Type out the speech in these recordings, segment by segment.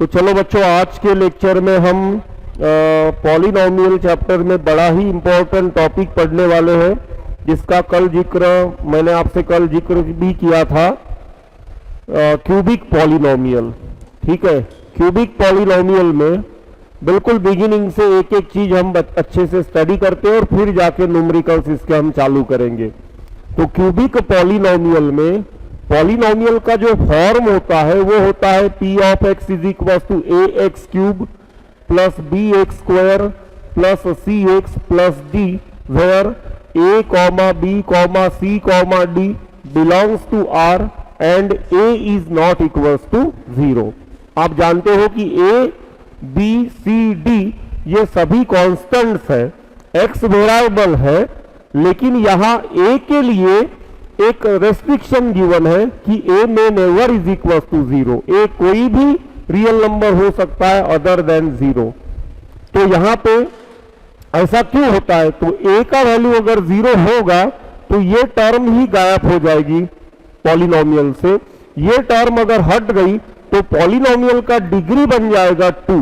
तो चलो बच्चों, आज के लेक्चर में हम पॉलिनोमियल चैप्टर में बड़ा ही इंपॉर्टेंट टॉपिक पढ़ने वाले हैं, जिसका कल जिक्र मैंने आपसे कल जिक्र भी किया था, क्यूबिक पॉलिनोमियल। ठीक है, क्यूबिक पॉलिनोमियल में बिल्कुल बिगिनिंग से एक एक चीज हम अच्छे से स्टडी करते हैं और फिर जाके न्यूमेरिकल्स इसके हम चालू करेंगे। तो क्यूबिक पॉलिनोमियल में पॉलिनोमियल का जो फॉर्म होता है वो होता है p of x is equal to a x cube plus b x square plus c x plus d, where a comma b comma c comma d belongs to R and a is not equal to 0। आप जानते हो कि A B C D ये सभी constants है, x variable है, लेकिन यहां ए के लिए एक रेस्ट्रिक्शन गिवन है कि ए में नेवर इज इक्वल टू 0। ए कोई भी रियल नंबर हो सकता है अदर देन 0। तो यहां पे ऐसा क्यों होता है? तो ए का वैल्यू अगर 0 होगा तो ये टर्म ही गायब हो जाएगी पॉलिनोमियल से। ये टर्म अगर हट गई तो पॉलिनोमियल का डिग्री बन जाएगा 2।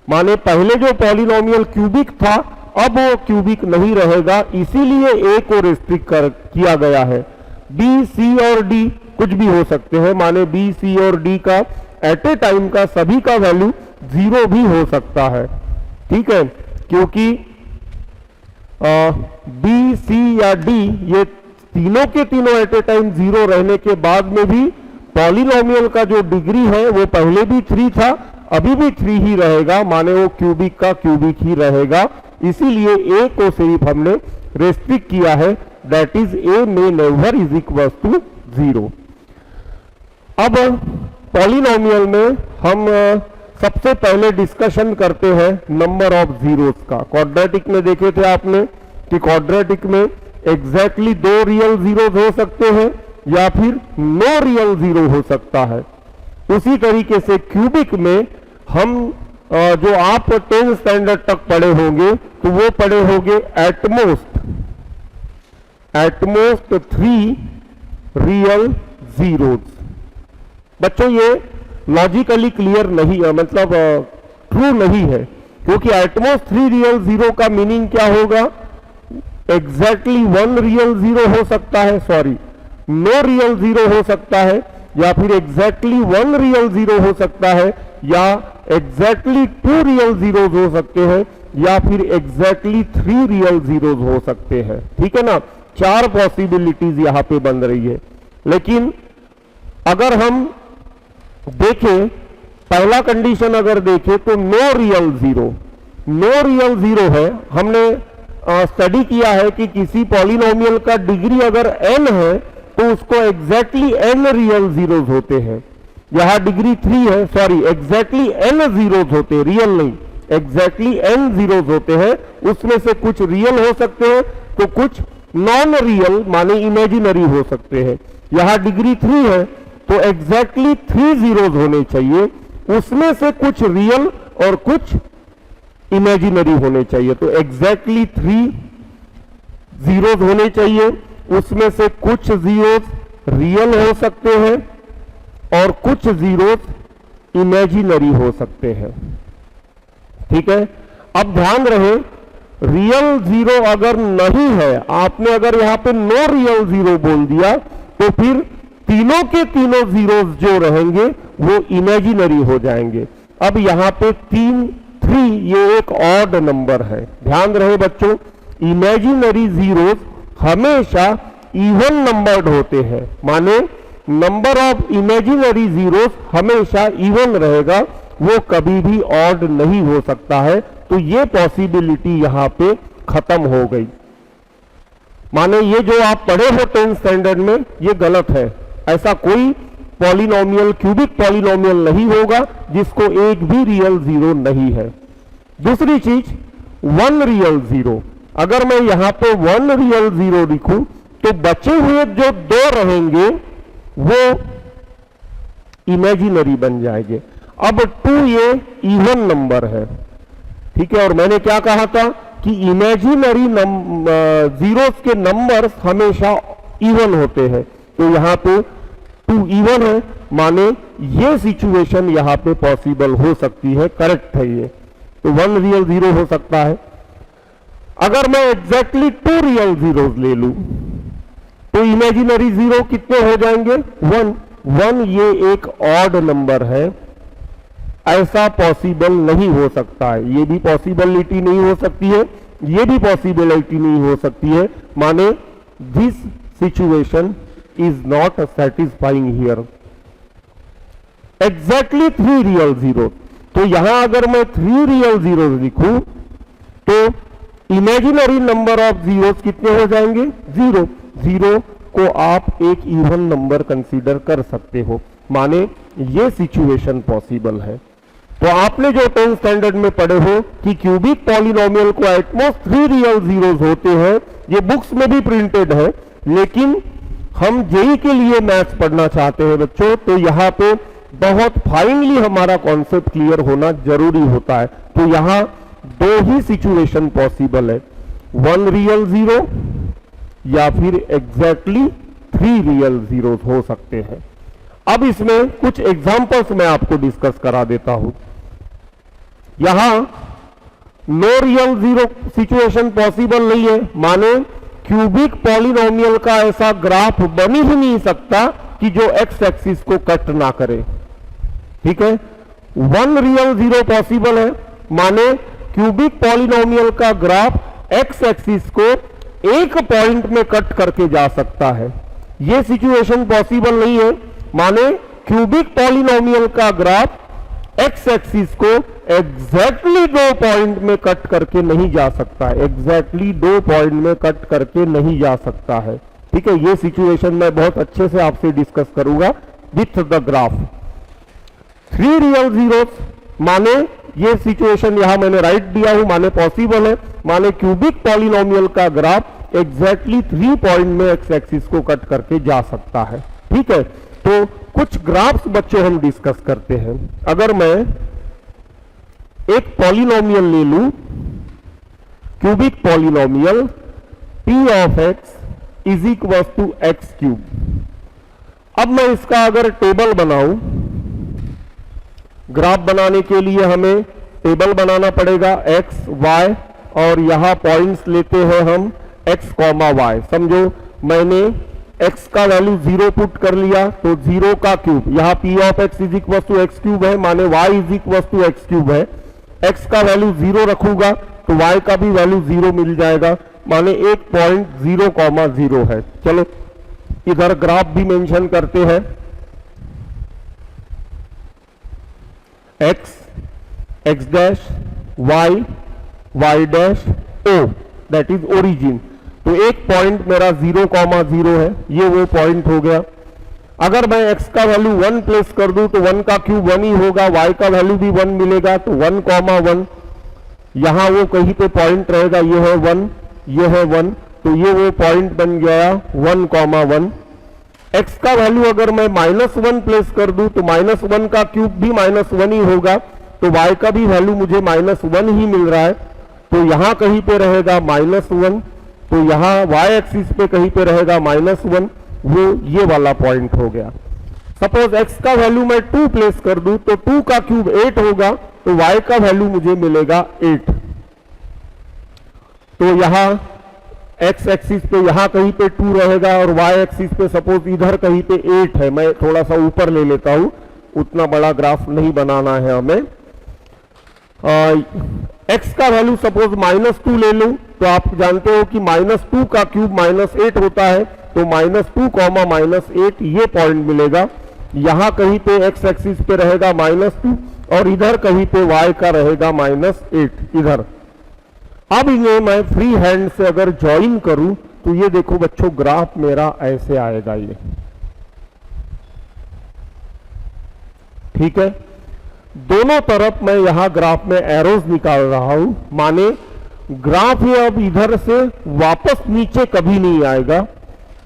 माने पहले जो पॉलिनोमियल क्यूबिक था अब वो क्यूबिक नहीं रहेगा, इसीलिए ए को रिस्ट्रिक्ट किया गया है। बी सी और डी कुछ भी हो सकते हैं, माने बी सी और डी का एट ए टाइम का सभी का वैल्यू 0 भी हो सकता है। ठीक है, क्योंकि बी सी या डी ये तीनों के तीनों एट ए टाइम 0 रहने के बाद में भी पॉलिनोमियल का जो डिग्री है वो पहले भी 3 था, अभी भी 3 ही रहेगा, माने वो क्यूबिक का क्यूबिक ही रहेगा। इसीलिए ए को सिर्फ हमने रेस्ट्रिक्ट किया है, दैट इज ए में नेवर इज इक्वल टू 0। अब पॉलिनोमियल में हम सबसे पहले डिस्कशन करते हैं नंबर ऑफ जीरोस का। क्वाड्रेटिक में देखे थे आपने कि क्वाड्रेटिक में एग्जैक्टली 2 रियल जीरोस हो सकते हैं या फिर नो रियल जीरो हो सकता है। उसी तरीके से क्यूबिक में हम जो आप 10th स्टैंडर्ड तक पढ़े होंगे तो वो पढ़े होंगे एटमोस्ट 3 रियल जीरोस। बच्चों ये लॉजिकली क्लियर नहीं है, मतलब ट्रू नहीं है, क्योंकि एटमोस्ट 3 रियल जीरो का मीनिंग क्या होगा? एग्जैक्टली 1 रियल जीरो हो सकता है, सॉरी नो रियल जीरो हो सकता है, या फिर एग्जैक्टली 1 रियल जीरो हो सकता है, या एग्जैक्टली 2 रियल जीरोस हो सकते हैं, या फिर एग्जैक्टली 3 रियल जीरोस हो सकते हैं। ठीक है ना, 4 पॉसिबिलिटीज यहां पे बन रही है। लेकिन अगर हम देखें पहला कंडीशन अगर देखें तो नो रियल जीरो है। हमने स्टडी किया है कि किसी पॉलिनोमियल का डिग्री अगर n है तो उसको एग्जैक्टली n रियल जीरोस होते हैं। यहां डिग्री 3 है, सॉरी एग्जैक्टली n जीरोस होते हैं, रियल नहीं, एग्जैक्टली n जीरोस होते हैं। उसमें से कुछ रियल हो सकते हैं तो कुछ नॉन रियल माने इमेजिनरी हो सकते हैं। यहां डिग्री 3 है तो एग्जैक्टली 3 जीरोस होने चाहिए, उसमें से कुछ रियल और कुछ इमेजिनरी होने चाहिए। तो एग्जैक्टली 3 जीरोस होने चाहिए, उसमें से कुछ जीरोस रियल हो सकते हैं और कुछ जीरोस इमेजिनरी हो सकते हैं। ठीक है, अब ध्यान रहे रियल जीरो अगर नहीं है, आपने अगर यहां पे नो रियल जीरो बोल दिया तो फिर तीनों के तीनों जीरोस जो रहेंगे वो इमेजिनरी हो जाएंगे। अब यहां पे 3 ये एक ऑड नंबर है। ध्यान रहे बच्चों, इमेजिनरी जीरोस हमेशा इवन नंबर्ड होते हैं, माने नंबर ऑफ इमेजिनरी जीरोस हमेशा इवन रहेगा, वो कभी भी ऑड नहीं हो सकता है। तो ये पॉसिबिलिटी यहां पे खत्म हो गई। माने ये जो आप पढ़े हो 10th स्टैंडर्ड में ये गलत है। ऐसा कोई पॉलिनोमियल क्यूबिक पॉलिनोमियल नहीं होगा जिसको एक भी रियल जीरो नहीं है। दूसरी चीज 1 रियल जीरो, अगर मैं यहां पे 1 रियल जीरो लिखूं तो बचे हुए जो 2 रहेंगे वो इमेजिनरी बन जाएंगे। अब 2 ये इवन नंबर है। ठीक है, और मैंने क्या कहा था कि इमेजिनरी जीरोस के नंबर्स हमेशा इवन होते हैं। तो यहां पे 2 इवन है, माने ये सिचुएशन यहां पे पॉसिबल हो सकती है, करेक्ट है ये। तो 1 रियल जीरो हो सकता है। अगर मैं एग्जैक्टली 2 रियल जीरोस ले लूं तो इमेजिनरी जीरो कितने हो जाएंगे? 1। 1 ये एक ऑड नंबर है, ऐसा पॉसिबल नहीं हो सकता है। ये भी पॉसिबिलिटी नहीं हो सकती है, ये भी पॉसिबिलिटी नहीं हो सकती है, माने this situation is not satisfying here. Exactly 3 real zero, तो यहां अगर मैं 3 रियल जीरो लिखूं तो इमेजिनरी नंबर ऑफ जीरोस कितने हो जाएंगे? 0। 0 को आप एक इवन नंबर कंसीडर कर सकते हो, माने ये सिचुएशन पॉसिबल है। तो आपने जो 10th स्टैंडर्ड में पढ़े हो कि क्यूबिक पॉलिनोमियल को एटमोस्ट 3 रियल जीरोस होते हैं, ये बुक्स में भी प्रिंटेड है, लेकिन हम जेई के लिए मैथ्स पढ़ना चाहते हैं बच्चों, तो यहां पे बहुत फाइनली हमारा कॉन्सेप्ट क्लियर होना जरूरी होता है। तो यहां 2 ही सिचुएशन पॉसिबल है, 1 रियल जीरो या फिर एग्जैक्टली 3 रियल जीरोस हो सकते हैं। अब इसमें कुछ एग्जांपल्स मैं आपको डिस्कस करा देता हूं। यहां no real zero situation possible नहीं है, माने क्यूबिक पॉलिनोमियल का ऐसा ग्राफ बन ही नहीं सकता कि जो एक्स एक्सिस को कट ना करे। ठीक है, 1 रियल जीरो पॉसिबल है, माने क्यूबिक पॉलिनोमियल का ग्राफ एक्स एक्सिस को एक पॉइंट में कट करके जा सकता है। यह सिचुएशन पॉसिबल नहीं है, माने क्यूबिक पॉलिनोमियल का ग्राफ एक्स एक्सिस को एग्जैक्टली 2 पॉइंट में कट करके नहीं जा सकता है, एग्जैक्टली 2 पॉइंट में कट करके नहीं जा सकता है। ठीक है, ये सिचुएशन मैं बहुत अच्छे से आपसे डिस्कस करूंगा with the graph. 3 real zeros, माने ये सिचुएशन यहां मैंने राइट दिया हूं, माने पॉसिबल है, माने क्यूबिक पॉलिनोमियल का ग्राफ एग्जैक्टली 3 पॉइंट में एक्स एक्सिस को कट करके जा सकता है। ठीक है, तो कुछ ग्राफ्स बच्चों हम डिस्कस करते हैं। अगर मैं एक पॉलिनोमियल ले लूं, cubic polynomial p of x is equal to x cube. अब मैं इसका अगर टेबल बनाऊं, ग्राफ बनाने के लिए हमें टेबल बनाना पड़ेगा x, y, और यहां पॉइंट्स लेते हैं हम x, y। समझो मैंने x का वैल्यू 0 पुट कर लिया, तो 0 का क्यूब, यहां p of x is equal to x cube है, माने y is equal to x cube है। x का वैल्यू 0 रखूंगा तो y का भी वैल्यू 0 मिल जाएगा, माने एक पॉइंट 0,0 है। चलो इधर ग्राफ भी मेंशन करते हैं, x, x dash, y, y dash, o, that is origin. तो एक पॉइंट मेरा 0,0 है, ये वो पॉइंट हो गया। अगर मैं x का वैल्यू 1 प्लेस कर दूं तो 1 का क्यूब 1 ही होगा, y का वैल्यू भी 1 मिलेगा, तो 1,1 यहां वो कहीं पे पॉइंट रहेगा, ये है 1, ये है 1, तो ये वो पॉइंट बन गया 1,1। x का वैल्यू अगर मैं -1 प्लेस कर दूं तो -1 का क्यूब भी -1 ही होगा, तो y का भी वैल्यू मुझे -1 ही मिल रहा है, तो यहां कहीं पे रहेगा -1, तो यहां y एक्सिस पे कहीं पे रहेगा -1, वो ये वाला पॉइंट हो गया। सपोज x का वैल्यू मैं 2 प्लेस कर दूं तो 2 का क्यूब 8 होगा, तो y का वैल्यू मुझे मिलेगा 8। तो यहां x एक्सिस पे यहां कहीं पे 2 रहेगा और y एक्सिस पे सपोज इधर कहीं पे 8 है। मैं थोड़ा सा ऊपर ले लेता हूं, उतना बड़ा ग्राफ नहीं बनाना है हमें। x का वैल्यू सपोज -2 ले लूं तो आप जानते हो कि -2 का क्यूब -8 होता है, तो -2, -8 ये पॉइंट मिलेगा। यहां कहीं पे x एक्सिस पे रहेगा -2 और इधर कहीं पे y का रहेगा -8 इधर। अब इन्हें मैं फ्री हैंड से अगर ज्वाइन करूं तो ये देखो बच्चों ग्राफ मेरा ऐसे आएगा ये। ठीक है, दोनों तरफ मैं यहां ग्राफ में एरोज निकाल रहा हूं, माने ग्राफ ये अब इधर से वापस नीचे कभी नहीं आएगा।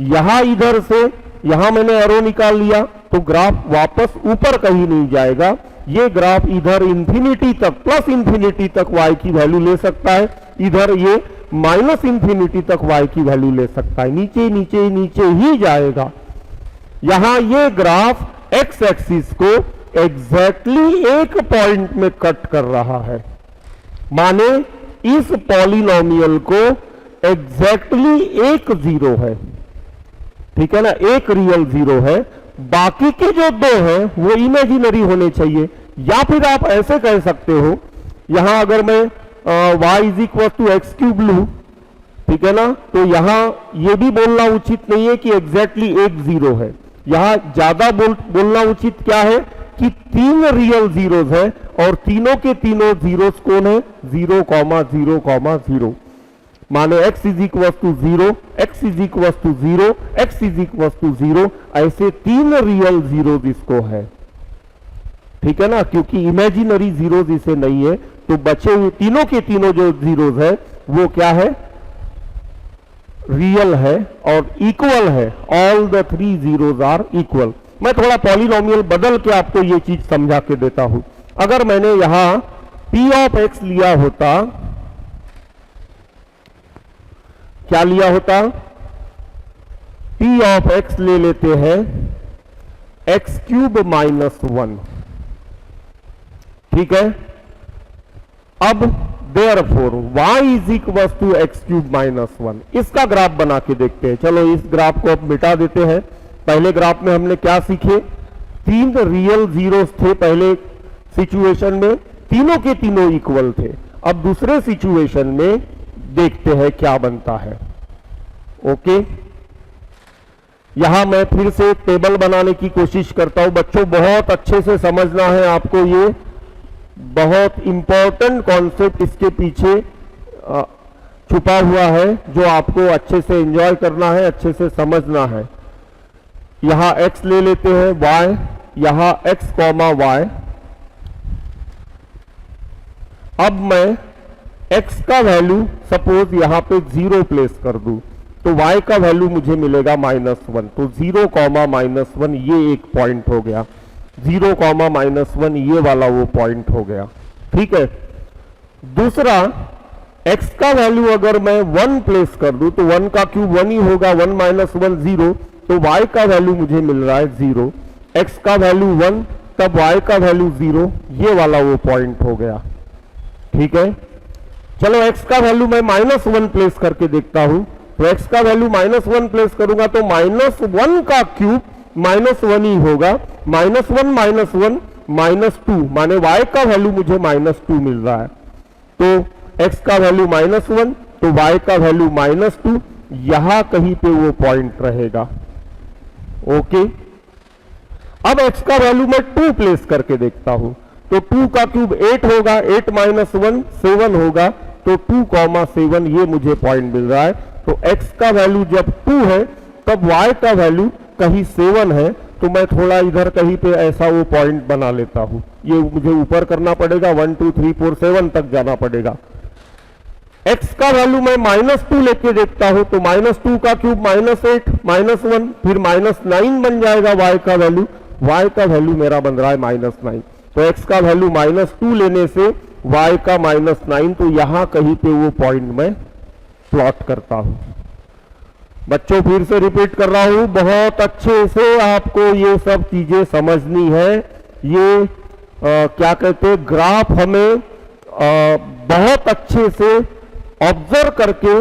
यहां इधर से यहां मैंने एरो निकाल लिया तो ग्राफ वापस ऊपर कहीं नहीं जाएगा। ये ग्राफ इधर इंफिनिटी तक, प्लस इंफिनिटी तक y की वैल्यू ले सकता है, इधर ये माइनस इंफिनिटी तक y की वैल्यू ले सकता है, नीचे नीचे नीचे ही जाएगा। यहां ये ग्राफ एक्स एक्सिस को एग्जैक्टली एक पॉइंट में कट कर रहा है, माने इस पॉलिनोमियल को एग्जैक्टली एक जीरो है, ठीक है ना, एक रियल जीरो है, बाकी के जो दो हैं वो इमेजिनरी होने चाहिए। या फिर आप ऐसे कह सकते हो, यहां अगर मैं y is equal to x cube लू, ठीक है ना, तो यहां ये भी बोलना उचित नहीं है कि एग्जैक्टली एक जीरो है। यहां ज्यादा बोलना उचित क्या है कि तीन रियल जीरोज है और तीनों के तीनों जीरोस कौन है, 0, 0, 0, माने x is equal to 0, x is equal to 0, x is equal to 0, ऐसे तीन रियल जीरोज इसको है, ठीक है ना, क्योंकि इमेजिनरी जीरोज इसे नहीं है, तो बचे हुए तीनों के तीनों जो जीरोज है वो क्या है, रियल है और इक्वल है। All the three zeros are equal. मैं थोड़ा पॉलिनोमियल बदल के आपको ये चीज समझा के देता हूं। अगर मैंने यहां p ऑफ x लिया होता, क्या लिया होता, p ऑफ x ले लेते हैं x क्यूब माइनस 1, ठीक है। अब therefore y is equal to x cube minus 1, इसका ग्राफ बना के देखते हैं। चलो इस ग्राफ को अब मिटा देते हैं। पहले ग्राफ में हमने क्या सीखे, तीन रियल जीरोस थे पहले सिचुएशन में, तीनों के तीनों इक्वल थे। अब दूसरे सिचुएशन में देखते हैं क्या बनता है। ओके, यहां मैं फिर से एक टेबल बनाने की कोशिश करता हूं। बच्चों बहुत अच्छे से समझना है आपको, ये बहुत इंपॉर्टेंट कॉन्सेप्ट इसके पीछे छुपा हुआ है जो आपको अच्छे से एंजॉय करना है, अच्छे से समझना है। यहां x ले लेते हैं, y, यहां x कॉमा y। अब मैं x का वैल्यू सपोज यहां पे 0 प्लेस कर दूं तो y का वैल्यू मुझे मिलेगा -1। तो 0, -1 ये एक पॉइंट हो गया, 0, -1 ये वाला वो पॉइंट हो गया, ठीक है। दूसरा x का वैल्यू अगर मैं 1 प्लेस कर दूं तो 1 का क्यूब 1 ही होगा, 1 - 1 0, तो y का वैल्यू मुझे मिल रहा है 0, x का वैल्यू 1 तब y का वैल्यू 0, ये वाला वो पॉइंट हो गया, ठीक है। चलो x का वैल्यू मैं -1 प्लेस करके देखता हूं, तो x का वैल्यू -1 प्लेस करूंगा तो -1 का क्यूब -1 ही होगा, -1 -2, माने y का वैल्यू मुझे -2 मिल रहा है। तो x का वैल्यू -1 तो y का वैल्यू -2, यहां कहीं पे वो पॉइंट रहेगा। ओके, अब x का वैल्यू मैं 2 प्लेस करके देखता हूं, तो 2 का क्यूब 8 होगा, 8 - 1 7 होगा, तो 2, 7 ये मुझे पॉइंट मिल रहा है। तो x का वैल्यू जब 2 है तब y का वैल्यू कहीं 7 है, तो मैं थोड़ा इधर कहीं पे ऐसा वो पॉइंट बना लेता हूं। ये मुझे ऊपर करना पड़ेगा, 1 2 3 4 7 तक जाना पड़ेगा। x का वैल्यू मैं -2 लेके देखता हूं, तो -2 का क्यूब -8 -1 फिर -9 बन जाएगा y का वैल्यू, y का वैल्यू मेरा बन रहा है -9। तो x का वैल्यू -2 लेने से y का -9, तो यहां कहीं पे वो पॉइंट मैं प्लॉट करता हूं। बच्चों फिर से रिपीट कर रहा हूं, बहुत अच्छे से आपको ये सब चीजें समझनी है। ये क्या कहते हैं, ग्राफ हमें बहुत अच्छे से ऑब्जर्व करके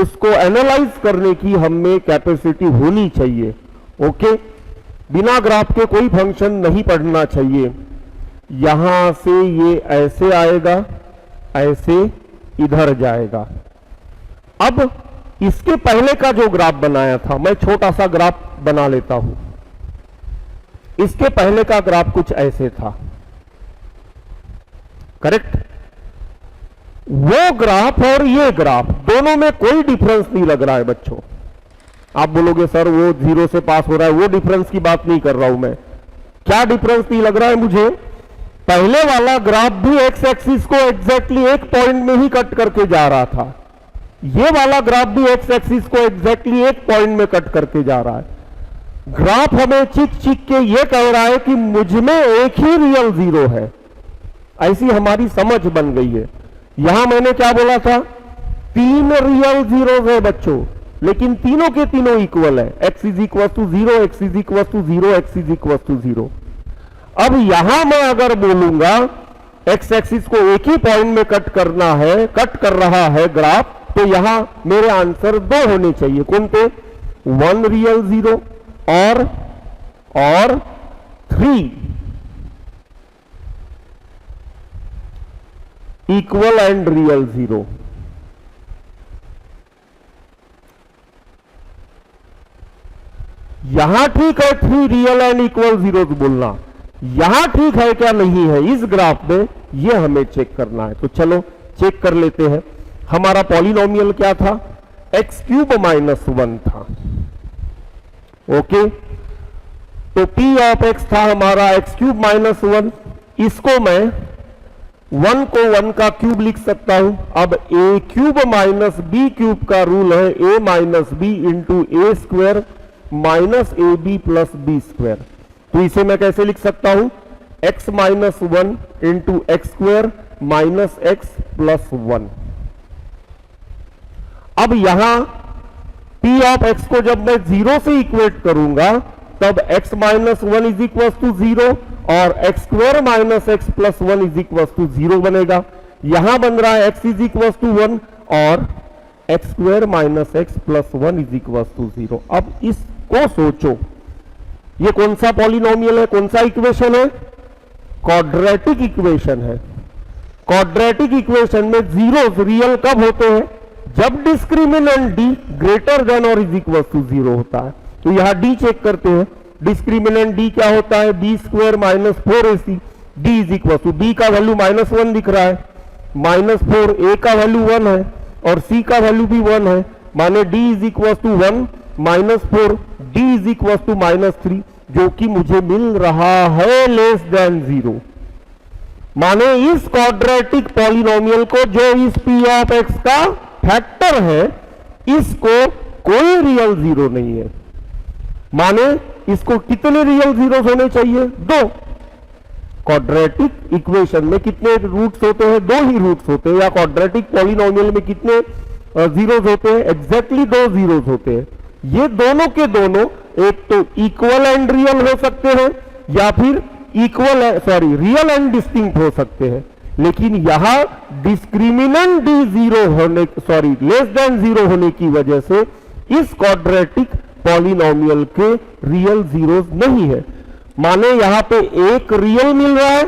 उसको एनालाइज करने की हमें कैपेसिटी होनी चाहिए। ओके, बिना ग्राफ के कोई फंक्शन नहीं पढ़ना चाहिए। यहां से ये ऐसे आएगा, ऐसे इधर जाएगा। अब इसके पहले का जो ग्राफ बनाया था, मैं छोटा सा ग्राफ बना लेता हूं। इसके पहले का ग्राफ कुछ ऐसे था, करेक्ट। वो ग्राफ और ये ग्राफ दोनों में कोई डिफरेंस नहीं लग रहा है बच्चों। आप बोलोगे सर वो 0 से पास हो रहा है, वो डिफरेंस की बात नहीं कर रहा हूं मैं। क्या डिफरेंस नहीं लग रहा है मुझे, पहले वाला ग्राफ भी एक्स एक्सिस को एग्जैक्टली एक पॉइंट में ही कट करके जा रहा था, ये वाला ग्राफ भी एक्स एक्सिस को एग्जैक्टली एक पॉइंट में कट करके जा रहा है। ग्राफ हमें चिक चिक के ये कह रहा है कि मुझमें एक ही रियल जीरो है, ऐसी हमारी समझ बन गई है। यहां मैंने क्या बोला था, 3 रियल जीरो है बच्चों, लेकिन तीनों के तीनों इक्वल है, x is equal to 0, x is equal to 0, x is equal to 0। अब यहां मैं अगर बोलूंगा x एक्सिस को एक ही पॉइंट में कट करना है, कट कर रहा है ग्राफ, तो यहां मेरे आंसर दो होने चाहिए। कौन थे? 1 रियल 0 और 3 इक्वल एंड रियल 0। यहां ठीक है 3 रियल एंड इक्वल 0 बोलना, यहां ठीक है क्या नहीं है इस ग्राफ में, ये हमें चेक करना है। तो चलो चेक कर लेते हैं। हमारा पॉलिनोमियल क्या था? एक्स क्यूब माइनस 1 था। ओके, तो पी ऑफ एक्स था हमारा एक्स क्यूब माइनस 1। इसको मैं 1 को 1 का क्यूब लिख सकता हूं। अब A cube minus B cube का रूल है A minus B into A square minus A B plus B square. तो इसे मैं कैसे लिख सकता हूं? x minus 1 into x square minus x plus 1। अब यहां p ऑफ x को जब मैं 0 से इक्वेट करूंगा तब x minus 1 is equal to 0 और x square minus x plus 1 is equal to 0 बनेगा। यहां बन रहा है x इज इक्वल टू 1 और x square minus x plus 1 is equal to 0। अब इसको सोचो, ये कौन सा पॉलिनोमियल है, कौन सा इक्वेशन है? क्वाड्रेटिक इक्वेशन है। क्वाड्रेटिक इक्वेशन में जीरोस रियल कब होते हैं? जब डिस्क्रिमिनेंट डी ग्रेटर देन और इज इक्वल टू 0 होता है। तो यहां डी चेक करते हैं। डिस्क्रिमिनेंट डी क्या होता है? B square minus 4ac। D is equal to b का वैल्यू माइनस 1 दिख रहा है, माइनस 4, ए का वैल्यू 1 है और सी का वैल्यू भी 1 है, माने d is equal to 1 minus 4, d is equal to minus 3, जो कि मुझे मिल रहा है लेस देन 0। माने इस क्वाड्रेटिक पॉलिनोमियल को, जो इस p ऑफ x का फैक्टर है, इसको कोई रियल 0 नहीं है। माने इसको कितने रियल जीरोस होने चाहिए? 2। क्वाड्रेटिक इक्वेशन में कितने रूट्स होते हैं? 2 ही रूट्स होते हैं। या क्वाड्रेटिक पॉलिनोमियल में कितने जीरोस होते हैं? एग्जैक्टली 2 जीरोस होते हैं। ये दोनों के दोनों एक तो इक्वल एंड रियल हो सकते हैं या फिर रियल एंड डिस्टिंक्ट हो सकते हैं। लेकिन यहां डिस्क्रिमिनेंट डी 0 होने लेस देन 0 होने की वजह से इस क्वाड्रेटिक पॉलिनोमियल के रियल जीरोस नहीं है। माने यहां पे एक रियल मिल रहा है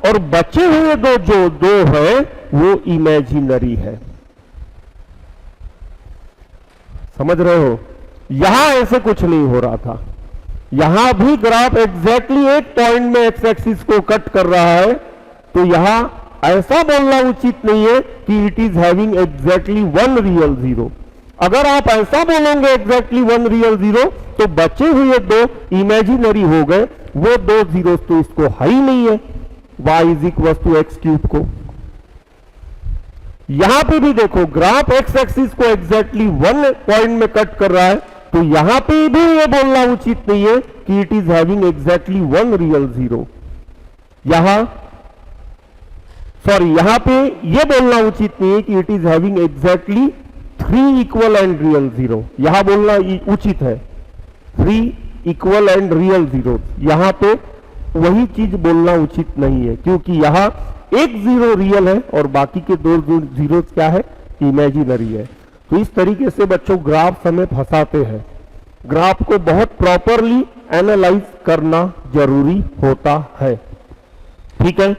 और बचे हुए जो दो है वो इमेजिनरी है। समझ रहे हो? यहां ऐसे कुछ नहीं हो रहा था। यहां भी ग्राफ एग्जैक्टली एक पॉइंट में एक्स एक्सिस को कट कर रहा है, तो यहां ऐसा बोलना उचित नहीं है कि it is having exactly 1 real 0। अगर आप ऐसा बोलेंगे एग्जैक्टली 1 रियल 0 तो बचे हुए 2 इमेजिनरी हो गए। वो 2 जीरो तो इसको है ही नहीं है, y is equal to x cube को। यहां पे भी देखो ग्राफ एक्स एक्सिस को एग्जैक्टली 1 पॉइंट में कट कर रहा है, तो यहां पे भी ये बोलना उचित नहीं है कि it is having exactly 1 real 0। यहां पे ये बोलना उचित नहीं है कि it is having exactly 3 equal and real 0। यहां बोलना उचित है 3 इक्वल एंड रियल 0। यहां पे वही चीज बोलना उचित नहीं है, क्योंकि यहां एक 0 रियल है और बाकी के 2 जीरो क्या है? इमेजिनरी है। तो इस तरीके से बच्चों ग्राफ हमें फंसाते हैं। ग्राफ को बहुत प्रॉपरली एनालाइज करना जरूरी होता है। ठीक है,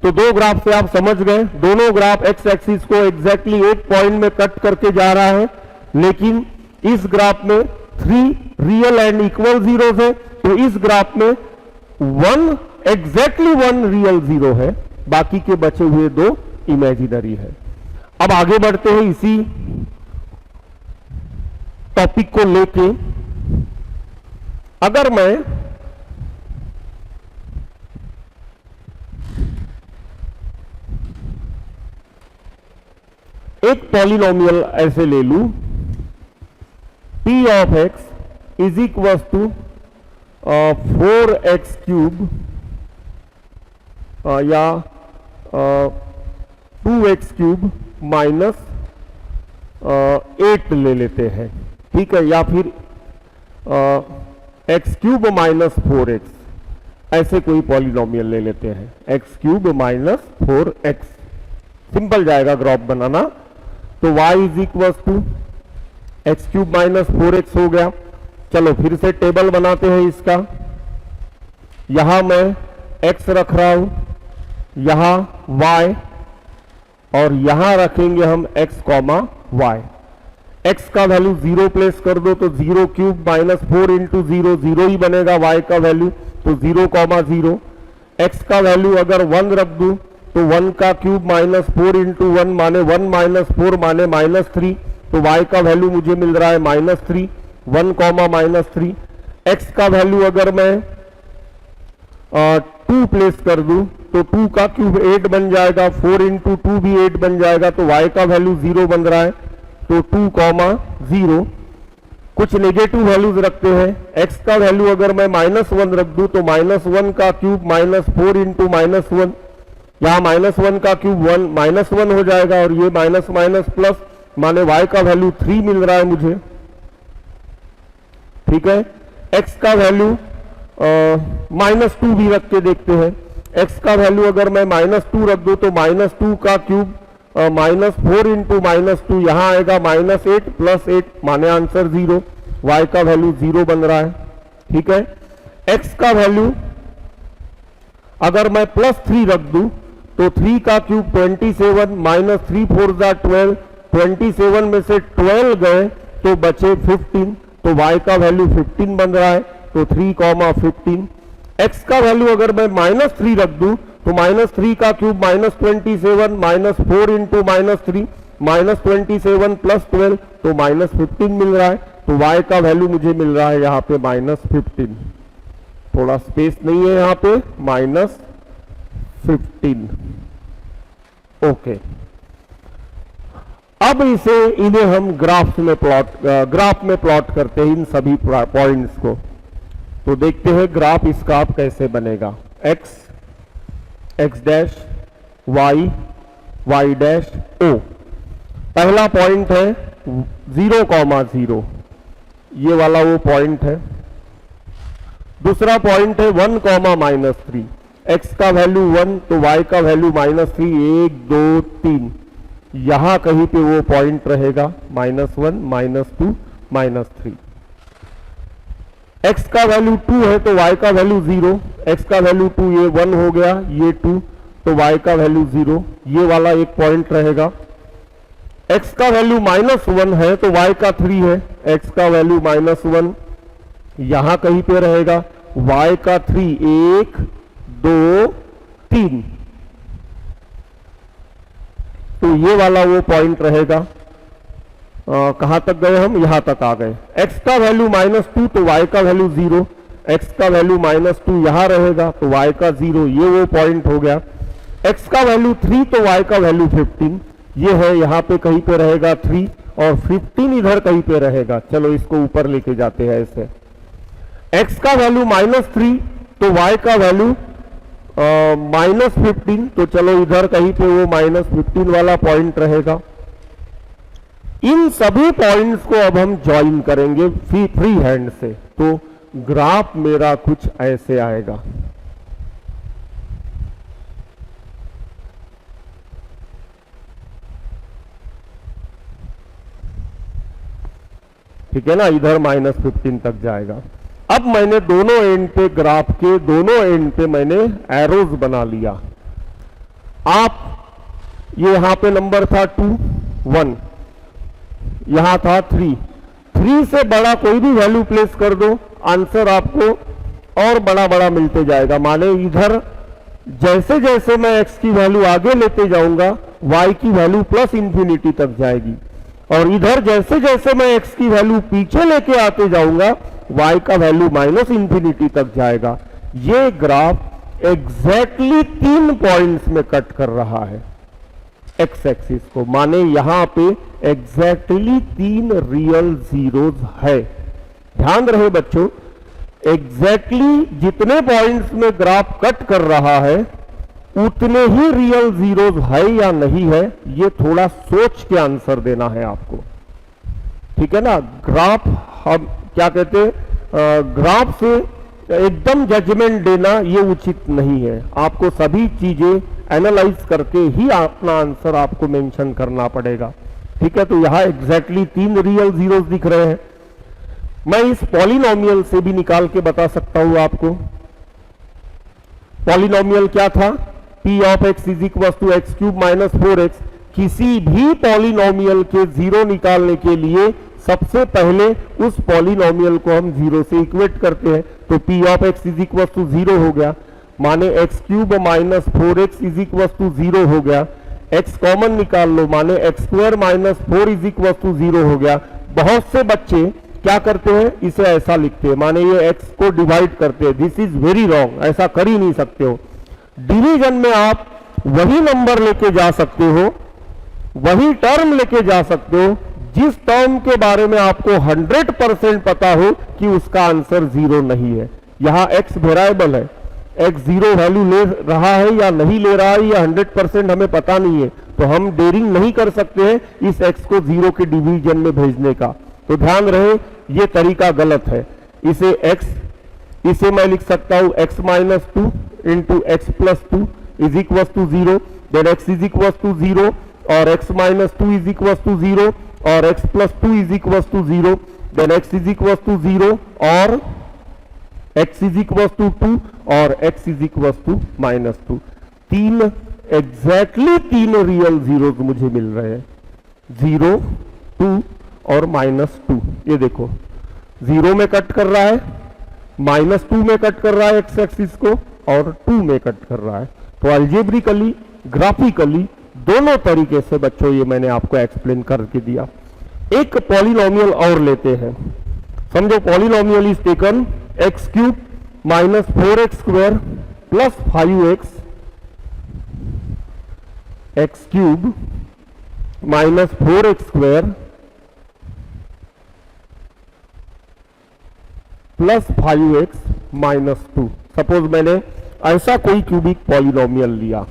तो 2 ग्राफ से आप समझ गए। दोनों ग्राफ एक्स एक्सिस को एग्जैक्टली एक पॉइंट में कट करके जा रहा है, लेकिन इस ग्राफ में 3 रियल एंड इक्वल जीरोस है, तो इस ग्राफ में 1 एग्जैक्टली 1 रियल 0 है, बाकी के बचे हुए 2 इमेजिनरी है। अब आगे बढ़ते हैं इसी टॉपिक को लेके। अगर मैं एक पॉलिनोमियल ऐसे ले लूं, p of x is equal to 4x cube या 2x क्यूब माइनस 8 ले लेते हैं। ठीक है, या फिर एक्स क्यूब माइनस 4x, ऐसे कोई पॉलिनोमियल ले लेते हैं, x cube minus 4x, simple जाएगा ग्राफ बनाना। तो y is equal to x cube minus 4x हो गया। चलो फिर से टेबल बनाते हैं इसका। यहां मैं x रख रहा हूं, यहां y, और यहां रखेंगे हम x कॉमा y। x का वैल्यू 0 प्लेस कर दो तो 0 क्यूब माइनस 4 इंटू 0, 0 ही बनेगा y का वैल्यू, तो 0 कॉमा 0। x का वैल्यू अगर 1 रख दूं तो 1 का क्यूब माइनस 4 इंटू 1 माने 1 माइनस 4 माने माइनस 3, तो y का वैल्यू मुझे मिल रहा है माइनस 3, 1 कॉमा माइनस 3। x का वैल्यू अगर मैं 2 प्लेस कर दूं तो 2 का क्यूब 8 बन जाएगा, 4 इंटू 2 भी 8 बन जाएगा, तो y का वैल्यू 0 बन रहा है, तो 2 कॉमा 0। कुछ नेगेटिव वैल्यूज रखते हैं। x का वैल्यू अगर मैं माइनस 1 रख दूं तो माइनस 1 का क्यूब माइनस 4 इंटू माइनस 1, यहां माइनस 1 का क्यूब 1 माइनस 1 हो जाएगा, और ये माइनस माइनस प्लस माने y का वैल्यू 3 मिल रहा है मुझे। ठीक है, x का वैल्यू माइनस 2 भी रख के देखते हैं। x का वैल्यू अगर मैं माइनस 2 रख दूं तो माइनस 2 का क्यूब माइनस 4 इंटू माइनस 2, यहां आएगा माइनस 8 प्लस 8 माने आंसर 0, y का वैल्यू 0 बन रहा है। ठीक है, x का वैल्यू अगर मैं प्लस 3 रख दूं तो 3 का क्यूब 27 माइनस 3 4 जा 12, 27 में से 12 गए तो बचे 15, तो y का वैल्यू 15 बन रहा है, तो 3 कॉमा 15। x का वैल्यू अगर मैं माइनस 3 रख दूं तो माइनस 3 का cube minus 27 minus 4 into minus 3 minus 27 plus 12, तो माइनस 15 मिल रहा है, तो y का वैल्यू मुझे मिल रहा है यहाँ पे माइनस 15, थोड़ा स्पेस नहीं है यहाँ पे, माइनस 15। ओके, अब इन्हें हम ग्राफ में प्लॉट करते हैं इन सभी पॉइंट्स को। तो देखते हैं ग्राफ इसका आप कैसे बनेगा। x, x dash, y, y dash, o। पहला पॉइंट है 0,0, ये वाला वो पॉइंट है। दूसरा पॉइंट है 1,-3, x का वैल्यू 1 तो y का वैल्यू -3, 1 2 3, यहां कहीं पे वो पॉइंट रहेगा -1 -2 -3। x का वैल्यू 2 है तो y का वैल्यू 0, x का वैल्यू 2, ये 1 हो गया, ये 2, तो y का वैल्यू 0, ये वाला एक पॉइंट रहेगा। x का वैल्यू -1 है तो y का 3 है, x का वैल्यू -1 यहां कहीं पे रहेगा, y का 3, 1 2 3, तो ये वाला वो पॉइंट रहेगा। कहां तक गए हम, यहां तक आ गए। x का वैल्यू -2 तो y का वैल्यू 0, x का वैल्यू -2 यहां रहेगा तो y का 0, ये वो पॉइंट हो गया। x का वैल्यू 3 तो y का वैल्यू 15, ये है यहां पे कहीं पे रहेगा 3, और 15 इधर कहीं पे रहेगा। चलो इसको ऊपर लेके जाते हैं ऐसे। x का वैल्यू -3 तो y का वैल्यू -15, तो चलो इधर कहीं पे वो -15 वाला पॉइंट रहेगा। इन सभी पॉइंट्स को अब हम ज्वाइन करेंगे फ्री हैंड से, तो ग्राफ मेरा कुछ ऐसे आएगा। ठीक है ना, इधर -15 तक जाएगा। अब मैंने दोनों एंड पे, ग्राफ के दोनों एंड पे मैंने एरोज बना लिया। आप ये यहां पे नंबर था 2 1, यहां था 3 से बड़ा कोई भी वैल्यू प्लेस कर दो, आंसर आपको और बड़ा बड़ा मिलते जाएगा। माने इधर जैसे जैसे मैं x की वैल्यू आगे लेते जाऊंगा y की वैल्यू प्लस इंफिनिटी तक जाएगी, और इधर जैसे जैसे मैं x की वैल्यू पीछे लेके आते जाऊंगा y का वैल्यू माइनस इंफिनिटी तक जाएगा। ये ग्राफ एग्जैक्टली 3 पॉइंट्स में कट कर रहा है x एक्सिस को, माने यहां पे एग्जैक्टली 3 रियल जीरोज है। ध्यान रहे बच्चों, एग्जैक्टली जितने पॉइंट्स में ग्राफ कट कर रहा है उतने ही रियल जीरोज है या नहीं है, ये थोड़ा सोच के आंसर देना है आपको। ठीक है ना। ग्राफ हम क्या कहते हैं, ग्राफ से एकदम जजमेंट देना ये उचित नहीं है। आपको सभी चीजें एनालाइज करके ही अपना आंसर आपको मेंशन करना पड़ेगा। ठीक है, तो यहां एग्जैक्टली 3 रियल जीरोस दिख रहे हैं। मैं इस पॉलिनोमियल से भी निकाल के बता सकता हूं आपको। पॉलिनोमियल क्या था, p of x is equal to x cube minus 4x। किसी भी पॉलिनोमियल के जीरो निकालने के लिए सबसे पहले उस पॉलिनोमियल को हम जीरो से इक्वेट करते हैं। तो p of x is equal to 0 हो गया, माने x cube minus 4x is equal to 0 हो गया। x कॉमन निकाल लो, माने x square minus 4 is equal to 0 हो गया। बहुत से बच्चे क्या करते हैं, इसे ऐसा लिखते हैं, माने ये x को डिवाइड करते हैं। दिस इज वेरी रॉन्ग, ऐसा कर ही नहीं सकते हो। डिवीजन में आप वही नंबर लेके जा सकते हो, वही टर्म लेके जा सकते हो जिस टर्म के बारे में आपको 100% पता हो कि उसका आंसर 0 नहीं है। यहां x वेरिएबल है, x 0 वैल्यू ले रहा है या नहीं ले रहा है, या 100% हमें पता नहीं है, तो हम डेयरिंग नहीं कर सकते हैं इस x को 0 के डिवीजन में भेजने का। तो ध्यान रहे, ये तरीका गलत है। इसे मैं लिख सकता हूं x minus 2 into x plus 2 is equal to 0, then x is equal to 0 और x minus 2 is equal to 0 और x plus 2 is equal to 0, then x is equal to 0 और x इज इक्वल टू 2 और x is equal to minus 2। Exactly तीन real zeros मुझे मिल रहे हैं, 0, 2 और माइनस 2। ये देखो 0 में कट कर रहा है, माइनस 2 में कट कर रहा है एक्स एक्सिस को, और 2 में कट कर रहा है। तो अल्जेब्रिकली, ग्राफिकली दोनों तरीके से बच्चों ये मैंने आपको एक्सप्लेन करके दिया। एक पॉलिनोमियल और लेते हैं, समझो polynomial is taken x cube minus 4x square plus 5x, x cube minus 4x square plus 5x minus 2। Suppose मैंने ऐसा कोई क्यूबिक पॉलिनोमियल लिया,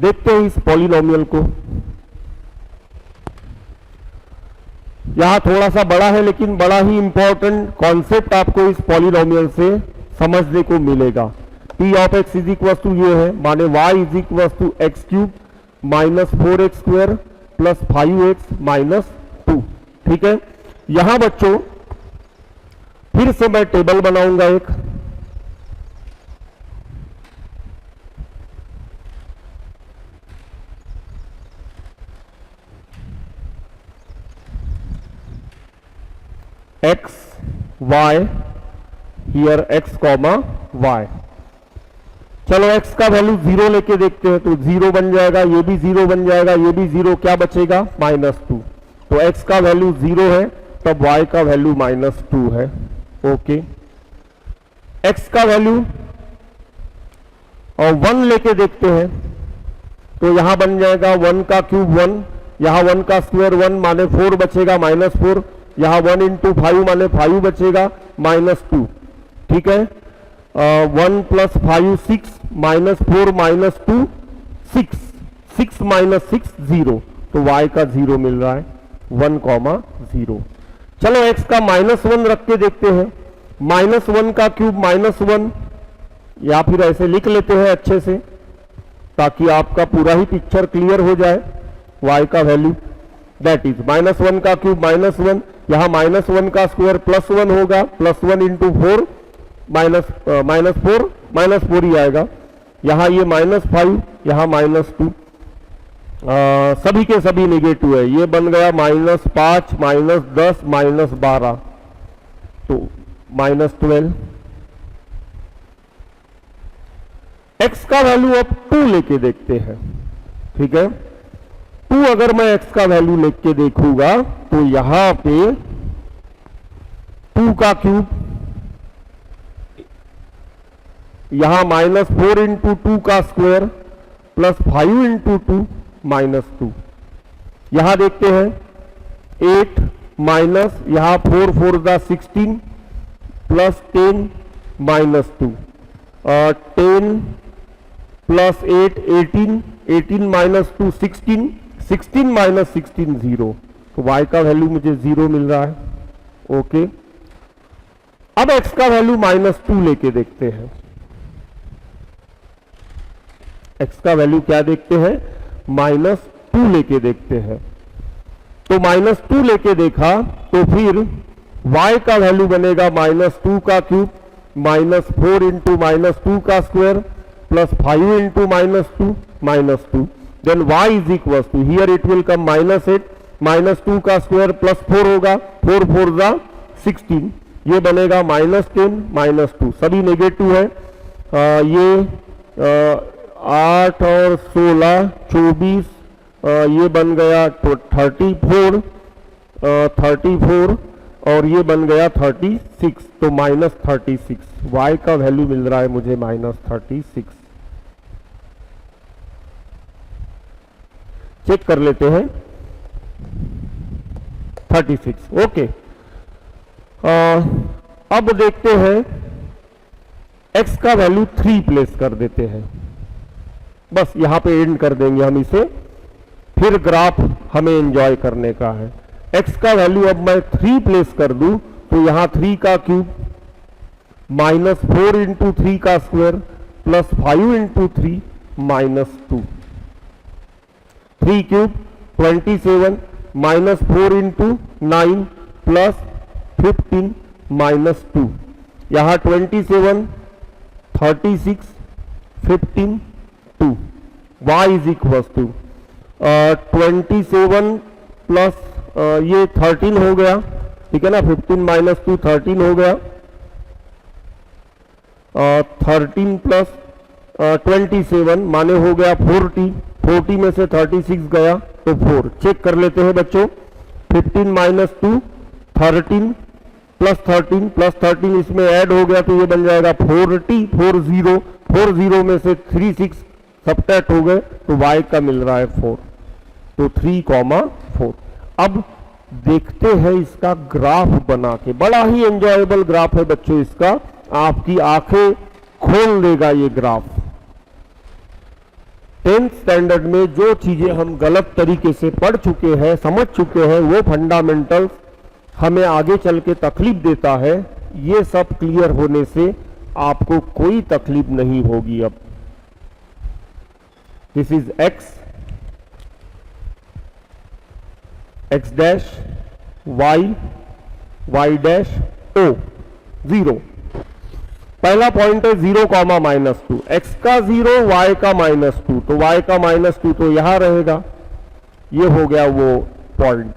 देखते हैं इस पॉलिनोमियल को। यहां थोड़ा सा बड़ा है, लेकिन बड़ा ही इंपॉर्टेंट कॉन्सेप्ट आपको इस पॉलिनोमियल से समझने को मिलेगा। p of x is equal to ये है, माने y is equal to x cube minus 4x square plus 5x minus 2। ठीक है, यहां बच्चों फिर से मैं टेबल बनाऊंगा एक। x y, here x comma y। चलो x का वैल्यू 0 लेके देखते हैं, तो 0 बन जाएगा, ये भी 0 बन जाएगा, ये भी 0, क्या बचेगा माइनस 2। तो x का वैल्यू 0 है, तब y का वैल्यू माइनस 2 है। ओके, x का वैल्यू और 1 लेके देखते हैं, तो यहां बन जाएगा 1 का क्यूब 1, यहां 1 का स्क्वायर 1 माने 4 बचेगा माइनस 4, यहां 1 इंटू 5 माने 5 बचेगा माइनस 2। ठीक है, 1 प्लस 5 6 माइनस 4 माइनस 2 6, 6 माइनस 6 0, तो y का 0 मिल रहा है, 1 कॉमा 0। चलो x का माइनस 1 रख के देखते हैं, माइनस 1 का क्यूब माइनस 1, या फिर ऐसे लिख लेते हैं अच्छे से ताकि आपका पूरा ही पिक्चर क्लियर हो जाए। y का वैल्यू दैट इज माइनस 1 का क्यूब माइनस 1, यहां माइनस 1 का स्क्वायर प्लस 1 होगा, प्लस 1 इंटू 4 माइनस 4 ही आएगा, यहां ये माइनस 5, यहां माइनस 2, सभी के सभी नेगेटिव है, ये बन गया माइनस 5 माइनस 10 माइनस 12, तो माइनस 12। x का वैल्यू अब 2 लेके देखते हैं। ठीक है, 2 अगर मैं x का वैल्यू लेके देखूंगा तो यहां पे 2 का क्यूब, यहां माइनस 4 इंटू 2 का स्क्वायर प्लस 5 इंटू 2 माइनस 2। यहां देखते हैं 8 माइनस, यहां 4 4 दा 16 plus 10 minus 2, 10 plus 8 18, 18 minus 2 16, 16 minus 16 0, तो y का वैल्यू मुझे 0 मिल रहा है। ओके, अब x का वैल्यू -2 लेके देखते हैं। x का वैल्यू क्या देखते हैं, -2 लेके देखते हैं। तो -2 लेके देखा तो फिर y का वैल्यू बनेगा -2 का क्यूब -4 इंटू -2 का square plus 5 into -2 then y is equal to, here it will come -8 -2 का स्क्वायर प्लस 4 होगा, 4 4 जा 16, ये बनेगा -10 -2, सभी नेगेटिव है। ये 8 और 16 24, ये बन गया 34 और ये बन गया 36, तो -36, y का वैल्यू मिल रहा है मुझे -36। चेक कर लेते हैं, 36। ओके, अब देखते हैं x का वैल्यू 3 प्लेस कर देते हैं, बस यहां पे एंड कर देंगे हम इसे, फिर ग्राफ हमें एंजॉय करने का है। x का वैल्यू अब मैं 3 प्लेस कर दूं तो यहां 3 का क्यूब -4 इंटू 3 का square plus 5 into 3 -2, 3 cube 27 -4 into 9 plus 15 -2, यहां 27 36 15 2, y is equal to 27 plus ये 13 हो गया, ठीक है ना, 15 -2 13 हो गया, 13 प्लस 27 माने हो गया 40, 40 में से 36 गया तो 4। चेक कर लेते हैं बच्चों, 15 -2 13 प्लस 13 प्लस 13 इसमें ऐड हो गया तो ये बन जाएगा 40, 40 में से 36 सबट्रैक्ट हो गए तो y का मिल रहा है 4, तो 3,4। अब देखते हैं इसका ग्राफ बना के, बड़ा ही एंजॉयबल ग्राफ है बच्चों इसका, आपकी आंखें खोल देगा ये ग्राफ। 10th स्टैंडर्ड में जो चीजें हम गलत तरीके से पढ़ चुके हैं, समझ चुके हैं, वो फंडामेंटल्स हमें आगे चल के तकलीफ देता है, ये सब क्लियर होने से आपको कोई तकलीफ नहीं होगी। अब this is x dash y dash o 0, पहला पॉइंट है 0, -2, x का 0 y का -2, तो y का -2 तो यहां रहेगा, ये हो गया वो पॉइंट।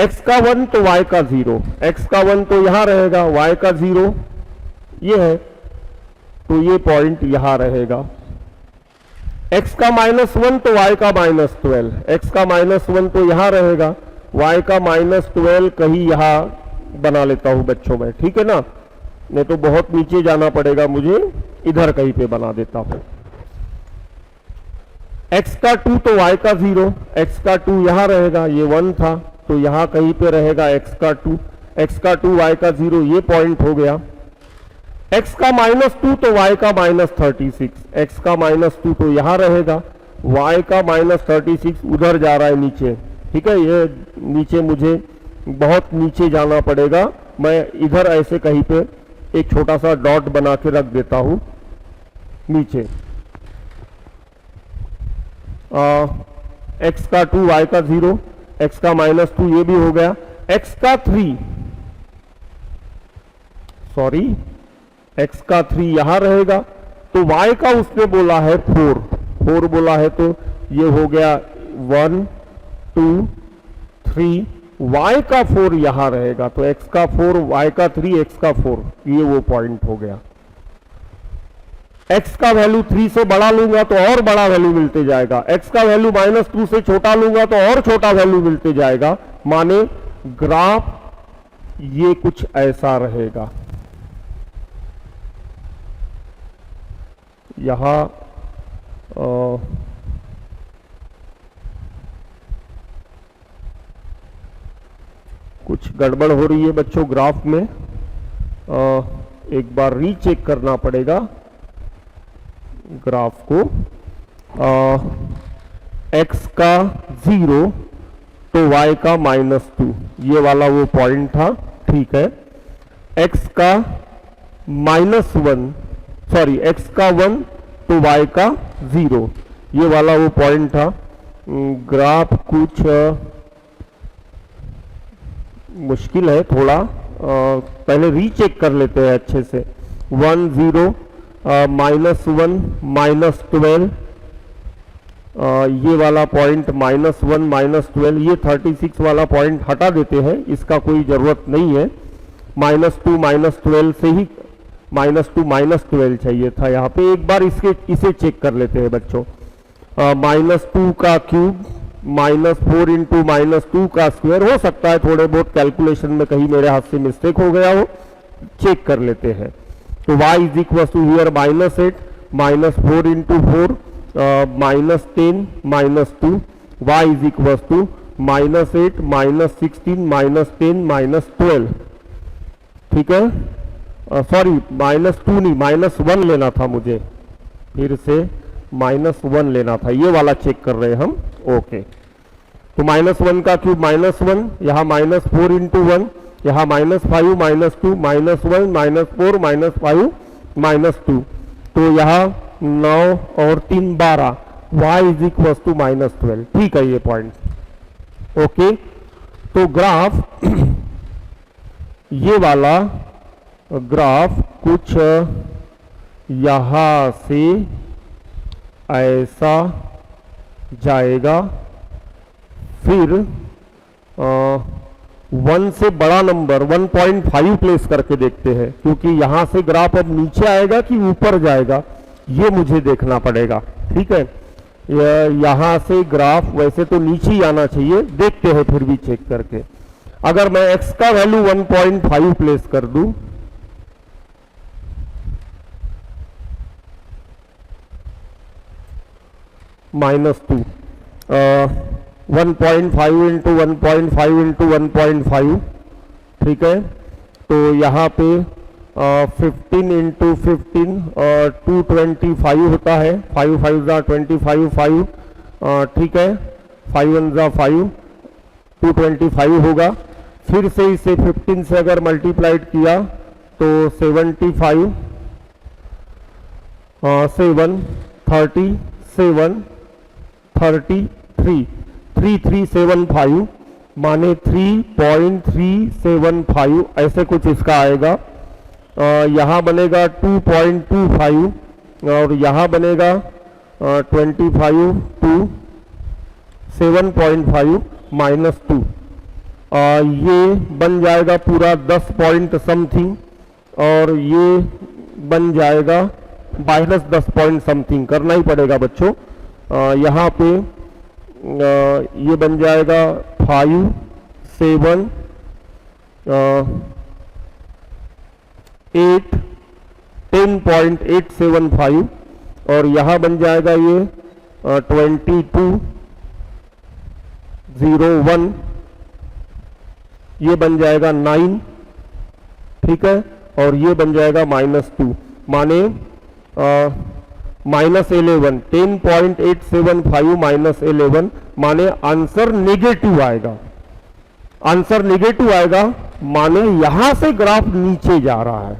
x का 1 तो y का 0, x का 1 तो यहां रहेगा, y का 0 ये है, तो ये पॉइंट यहां रहेगा। x का -1 तो y का -12, x का -1 तो यहां रहेगा, y का -12 कहीं यहां बना लेता हूं बच्चों में, ठीक है ना, नहीं तो बहुत नीचे जाना पड़ेगा मुझे, इधर कहीं पे बना देता हूं। x का 2 तो y का 0, x का 2 यहां रहेगा, ये 1 था तो यहां कहीं पे रहेगा x का 2, x का 2 y का 0, ये पॉइंट हो गया। x का -2 तो y का -36, x का -2 तो यहां रहेगा, y का -36 उधर जा रहा है नीचे, ठीक है, ये नीचे मुझे बहुत नीचे जाना पड़ेगा, मैं इधर ऐसे कहीं पे एक छोटा सा डॉट बना के रख देता हूं नीचे। x का 2 y का 0, x का -2 ये भी हो गया, x का 3 सॉरी x का 3 यहां रहेगा, तो y का उसने बोला है 4 बोला है, तो ये हो गया 1 2 3, y का 4 यहां रहेगा, तो x का 4 y का 3 x का 4, ये वो पॉइंट हो गया। x का वैल्यू 3 से बड़ा लूंगा तो और बड़ा वैल्यू मिलते जाएगा, x का वैल्यू -2 से छोटा लूंगा तो और छोटा वैल्यू मिलते जाएगा, माने ग्राफ ये कुछ ऐसा रहेगा। यहां कुछ गड़बड़ हो रही है बच्चों ग्राफ में, एक बार रीचेक करना पड़ेगा ग्राफ को। x का 0 तो y का -2, ये वाला वो पॉइंट था, ठीक है। x का -1 सॉरी x का 1 तो y का 0, ये वाला वो पॉइंट था। ग्राफ कुछ मुश्किल है थोड़ा, पहले रीचेक कर लेते हैं अच्छे से। 1 0 -1 -12, ये वाला पॉइंट -1 -12, ये 36 वाला पॉइंट हटा देते हैं, इसका कोई ज़रूरत नहीं है। -2 -12 से ही -2 -12 चाहिए था यहाँ पे। एक बार इसे चेक कर लेते हैं बच्चों। -2 का क्यूब -4 इंटू -2 का स्क्वायर, हो सकता है थोड़े बहुत कैलकुलेशन में कहीं मेरे हाथ से मिस्टेक हो गया हो, चेक कर लेते हैं। तो y is equal to here -8 -4 into 4 -10 -2, y is equal to -8 -16 -10 -12, ठीक है। सॉरी -2 नहीं, -1 लेना था मुझे, फिर से -1 लेना था, ये वाला चेक कर रहे हैं हम, ओके। तो -1 का क्यूब -1, यहाँ -4 इंटू 1, यहाँ -5 -2 -1 -4 -5 -2, तो यहाँ 9 और 3 12, y इज इक्वल टू -12, ठीक है ये पॉइंट, ओके। तो ग्राफ ये वाला ग्राफ कुछ यहाँ से ऐसा जाएगा, फिर 1 से बड़ा नंबर 1.5 प्लेस करके देखते हैं, क्योंकि यहाँ से ग्राफ अब नीचे आएगा कि ऊपर जाएगा ये मुझे देखना पड़ेगा, ठीक है। यहाँ से ग्राफ वैसे तो नीचे ही आना चाहिए, देखते हैं फिर भी चेक करके। अगर मैं x का वैल्यू 1.5 प्लेस कर दूं, -2, 1.5 इंटू 1.5 इंटू 1.5, ठीक है। तो यहाँ पे 15 इंटू 15 225 होता है, 5 5 जा 25 5, ठीक है, 5 1 जा 5, 225 होगा। फिर से इसे 15 से अगर मल्टीप्लाइड किया तो 75 7 37 33 3375, माने 3.375 ऐसे कुछ इसका आएगा। यहाँ बनेगा 2.25 और यहाँ बनेगा 25 टू 7.5 -2, ये बन जाएगा पूरा 10 पॉइंट समथिंग, और ये बन जाएगा -10 पॉइंट समथिंग, करना ही पड़ेगा बच्चों। यहाँ पे ये बन जाएगा 5 7 8 10.875, और यहाँ बन जाएगा ये 2201, ये बन जाएगा 9, ठीक है, और ये बन जाएगा -2, माने -11 10.875 -11, माने आंसर नेगेटिव आएगा। आंसर नेगेटिव आएगा माने यहां से ग्राफ नीचे जा रहा है,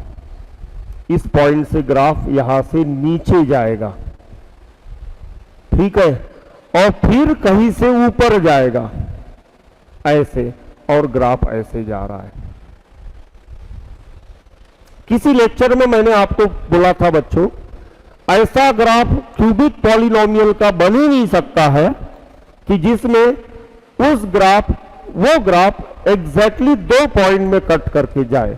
इस पॉइंट से ग्राफ यहां से नीचे जाएगा, ठीक है, और फिर कहीं से ऊपर जाएगा ऐसे, और ग्राफ ऐसे जा रहा है। किसी लेक्चर में मैंने आपको बोला था बच्चों, ऐसा ग्राफ क्यूबिक पॉलिनोमियल का बन ही नहीं सकता है कि जिसमें वो ग्राफ एग्जैक्टली 2 पॉइंट में कट करके जाए।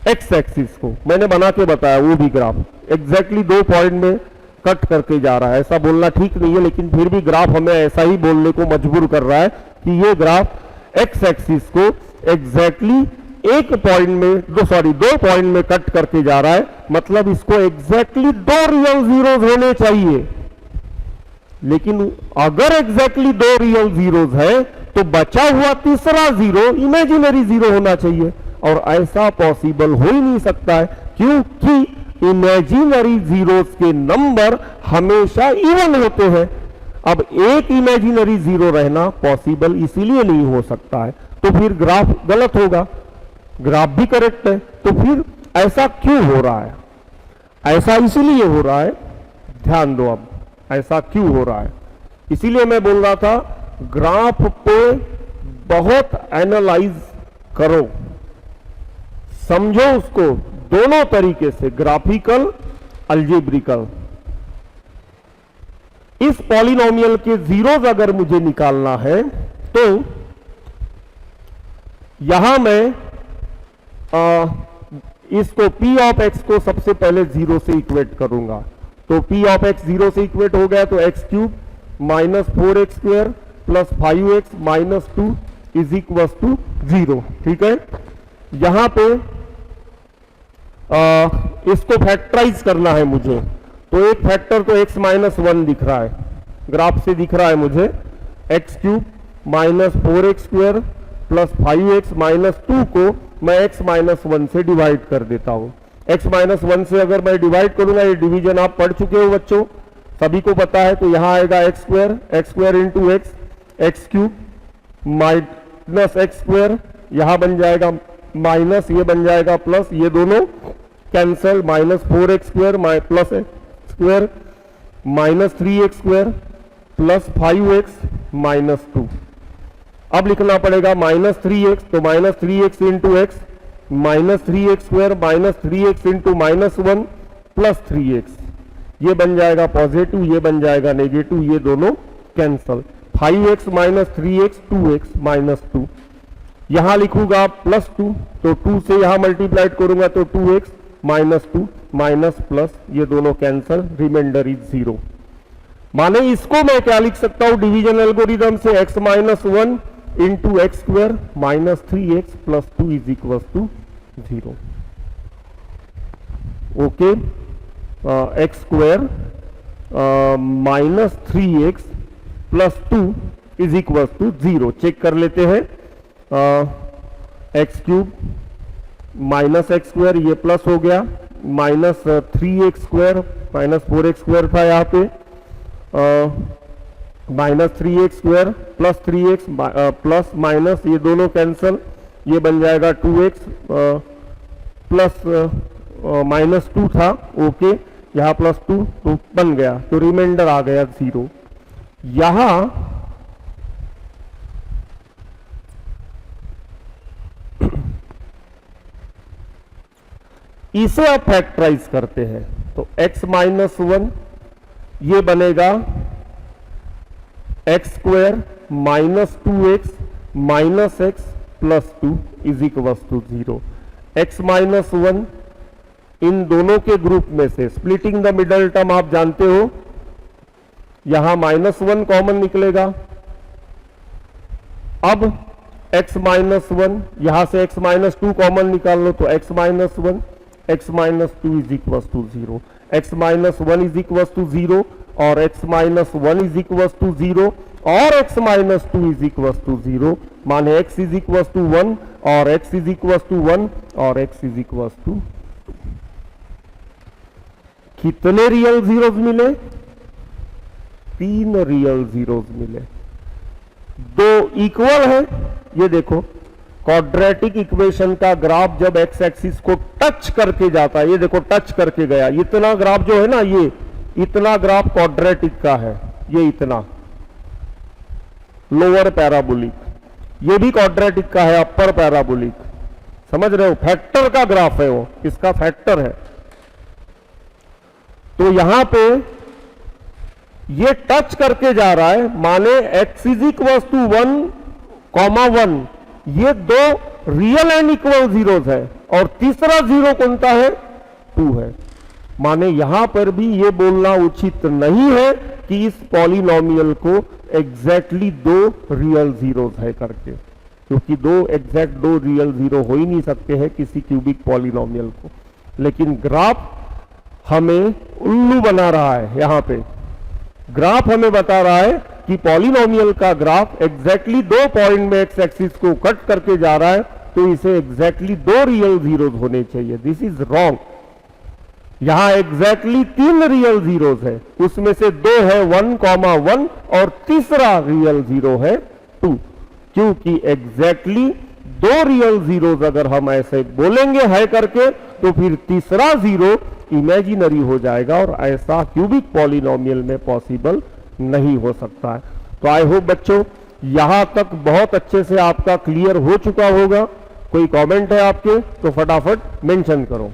एक्स एक्सिस को मैंने बना के बताया, वो भी ग्राफ एग्जैक्टली 2 पॉइंट में कट करके जा रहा है। ऐसा बोलना ठीक नहीं है, लेकिन फिर भी ग्राफ हमें ऐसा ही बोलने को मजबूर कर रहा है कि ये ग्राफ एक्स एक्सिस को एग्जैक्टली 2 पॉइंट में कट करके जा रहा है, मतलब इसको एग्जैक्टली 2 रियल जीरोज होने चाहिए। लेकिन अगर एग्जैक्टली 2 रियल जीरोज है तो बचा हुआ तीसरा जीरो इमेजिनरी जीरो होना चाहिए, और ऐसा पॉसिबल हो ही नहीं सकता है, क्योंकि इमेजिनरी जीरोज के नंबर हमेशा इवन होते हैं। अब एक इमेजिनरी जीरो रहना पॉसिबल इसीलिए नहीं हो सकता है, तो फिर ग्राफ गलत होगा, ग्राफ भी करेक्ट है, तो फिर ऐसा क्यों हो रहा है? ऐसा इसीलिए हो रहा है, ध्यान दो, अब ऐसा क्यों हो रहा है? इसीलिए मैं बोल रहा था ग्राफ पे बहुत एनालाइज करो, समझो उसको दोनों तरीके से, ग्राफिकल, अलजेब्रिकल। इस पॉलिनोमियल के जीरोज अगर मुझे निकालना है तो यहां मैं इसको p ऑफ x को सबसे पहले जीरो से इक्वेट करूंगा, तो p ऑफ x जीरो से इक्वेट हो गया तो x cube minus 4x square plus 5x minus 2 is equal to 0। ठीक है, यहां पे इसको फैक्टराइज करना है मुझे, तो एक फैक्टर तो x माइनस 1 दिख रहा है, ग्राफ से दिख रहा है मुझे, x cube minus 4x square plus 5x minus 2 को मैं x माइनस 1 से डिवाइड कर देता हूं। x माइनस 1 से अगर मैं डिवाइड करूंगा, ये डिवीजन आप पढ़ चुके हो बच्चों, सभी को पता है, तो यहां आएगा x square into x cube minus x square, यहां बन जाएगा माइनस, ये बन जाएगा प्लस, ये दोनों cancel, minus 4x square plus x square minus 3x square plus 5x minus 2। अब लिखना पड़ेगा माइनस 3x, तो minus 3x into x minus 3x square minus 3x into minus 1 plus 3x, ये बन जाएगा पॉजिटिव, ये बन जाएगा नेगेटिव, ये दोनों cancel, 5x minus 3x 2x minus 2, यहां लिखूंगा प्लस 2, तो 2 से यहां मल्टीप्लाइड करूंगा तो 2x माइनस 2 माइनस प्लस, ये दोनों कैंसल, रिमाइंडर इज 0। माने इसको मैं क्या लिख सकता हूं डिवीजन एल्गोरिदम से, x minus 1 into x square minus 3x plus 2 is equal to 0। Okay, x square minus 3x plus 2 is equal to 0। Check कर लेते हैं, x cube minus x square, ये प्लस हो गया, minus 3x square minus 4x square था यहाँ पे, minus 3x square plus 3x plus minus, ये दोनों कैंसल, ये बन जाएगा 2x प्लस माइनस 2 था, ओके, यहाँ प्लस 2 तो बन गया, तो रिमाइंडर आ गया 0। यहां इसे आप फैक्टराइज करते हैं तो x माइनस 1 ये बनेगा x square minus 2x minus x plus 2 is equal to 0। X minus 1 इन दोनों के ग्रुप में से, स्प्लिटिंग द मिडल टर्म आप जानते हो, यहां माइनस 1 कॉमन निकलेगा। अब x माइनस 1, यहां से x माइनस 2 कॉमन निकाल लो, तो x minus 1 x minus 2 is equal to 0, x minus 1 is equal to 0 और x minus 1 is equal to 0 और x minus 2 is equal to 0, माने x इज इक्वल टू 1 और x is equal to 1 और x is equal to, कितने real zeros मिले? 3 real zeros मिले, 2 equal है। ये देखो क्वाड्रेटिक इक्वेशन का ग्राफ जब एक्स एक्सिस को टच करके जाता है, ये देखो टच करके गया, इतना ग्राफ जो है ना, ये इतना ग्राफ क्वाड्रेटिक का है, ये इतना लोअर पैराबोलिक, ये भी क्वाड्रेटिक का है अपर पैराबोलिक, समझ रहे हो, फैक्टर का ग्राफ है वो, इसका फैक्टर है। तो यहां पे ये टच करके जा रहा है, माने x इज इक्वल टू 1,1, ये 2 रियल एंड इक्वल जीरोस है और तीसरा जीरो कौन सा है? 2 है। माने यहां पर भी ये बोलना उचित नहीं है कि इस पॉलिनोमियल को एग्जैक्टली 2 रियल जीरोस है करके, क्योंकि 2 एग्जैक्ट 2 रियल जीरो हो ही नहीं सकते हैं किसी क्यूबिक पॉलिनोमियल को। लेकिन ग्राफ हमें उल्लू बना रहा है, यहां पे ग्राफ हमें बता रहा है कि पॉलिनोमियल का ग्राफ एग्जैक्टली 2 पॉइंट में एक्स एक्सिस को कट करके जा रहा है, तो इसे एग्जैक्टली 2 रियल जीरोस होने चाहिए। This is wrong. यहां एग्जैक्टली 3 रियल जीरोस है, उसमें से 2 है 1,1 और तीसरा रियल जीरो है 2, क्योंकि एग्जैक्टली 2 रियल जीरोस अगर हम ऐसे बोलेंगे है करके तो फिर तीसरा जीरो इमेजिनरी हो जाएगा और ऐसा क्यूबिक पॉलिनोमियल में पॉसिबल नहीं हो सकता है। तो आई होप बच्चों यहां तक बहुत अच्छे से आपका क्लियर हो चुका होगा। कोई कमेंट है आपके तो फटाफट मेंशन करो।